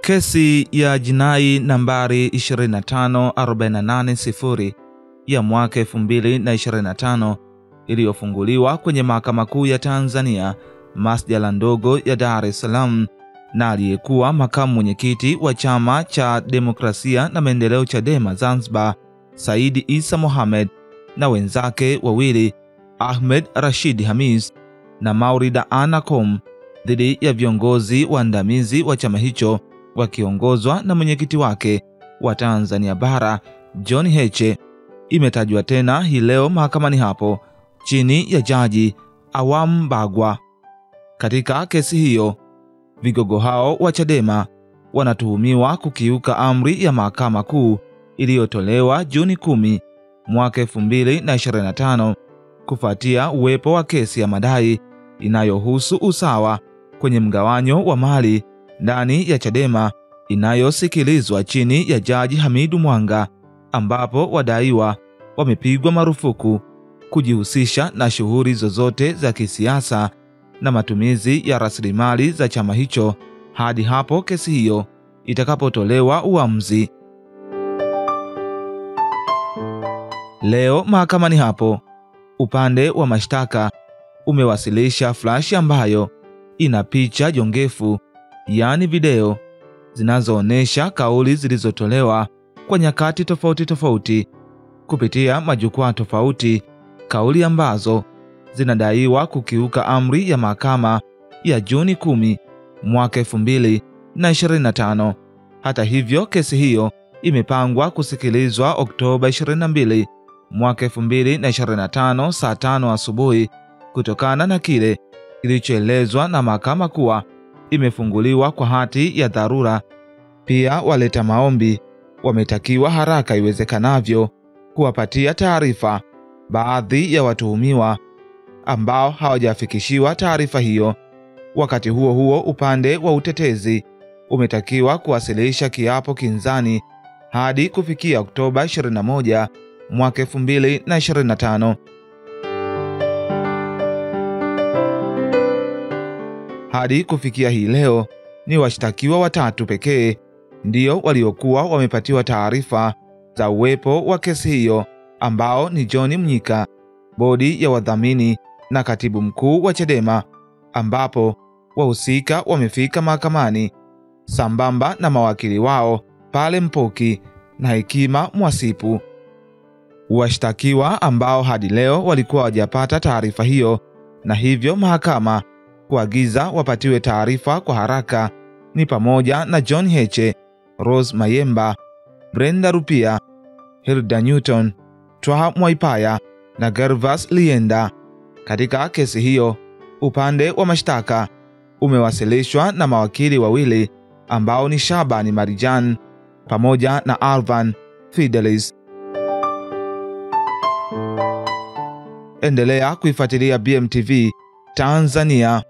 Kesi ya jinai nambari 25480 ya mwaka 2025 iliyofunguliwa kwenye Mahakama Kuu ya Tanzania, Masjala ndogo ya Dar es Salaam, na aliyekuwa makamu mwenyekiti wa Chama cha Demokrasia na Maendeleo Chadema Zanzibar, Said Isa Mohamed, na wenzake wawili, Ahmed Rashid Hamis na Maurida Anakom, dhidi ya viongozi waandamizi wa chama hicho wakiongozwa na mwenyekiti wake wa Tanzania Bara, John Heche, imetajwa tena hii leo mahakamani hapo chini ya Jaji Awam Mbagwa. Katika kesi hiyo, vigogo hao wa Chadema wanatuhumiwa kukiuka amri ya Mahakama Kuu iliyotolewa Juni 10 mwaka 2025 kufuatia uwepo wa kesi ya madai inayohusu usawa kwenye mgawanyo wa mali ndani ya Chadema inayosikilizwa chini ya Jaji Hamidu Mwanga, ambapo wadaiwa wamepigwa marufuku kujihusisha na shughuli zozote za kisiasa na matumizi ya rasilimali za chama hicho hadi hapo kesi hiyo itakapotolewa uamuzi. Leo mahakamani hapo, upande wa mashtaka umewasilisha flash ambayo ina picha jongefu, yani video, zinazoonesha kauli zilizotolewa kwa nyakati tofauti tofauti kupitia majukwaa tofauti, kauli ambazo zinadaiwa kukiuka amri ya mahakama ya Juni 10 mwaka 2025. Hata hivyo, kesi hiyo imepangwa kusikilizwa Oktoba 22 mwaka 2025 saa 5 asubuhi kutokana na kile kilichoelezwa na mahakama kuwa imefunguliwa kwa hati ya dharura. Pia waleta maombi wametakiwa haraka iwezekanavyo kuwapatia taarifa baadhi ya watuhumiwa ambao hawajafikishiwa taarifa hiyo. Wakati huo huo, upande wa utetezi umetakiwa kuwasilisha kiapo kinzani hadi kufikia Oktoba 21 mwaka 2025. Hadi kufikia hii leo, ni washtakiwa watatu pekee ndio waliokuwa wamepatiwa taarifa za uwepo wa kesi hiyo, ambao ni John Mnyika, bodi ya wadhamini na katibu mkuu wa Chadema, ambapo wahusika wamefika mahakamani sambamba na mawakili wao Pale Mpoki na Hekima Mwasipu. Washtakiwa ambao hadi leo walikuwa hawajapata taarifa hiyo na hivyo mahakama kuagiza wapatiwe taarifa kwa haraka ni pamoja na John Heche, Rose Mayemba, Brenda Rupia, Hilda Newton, Twaha Mwaipaya na Gervas Lienda. Katika kesi hiyo, upande wa mashtaka umewasilishwa na mawakili wawili ambao ni Shabani Marijan pamoja na Alvan Fidelis. Endelea kuifuatilia BMTV Tanzania.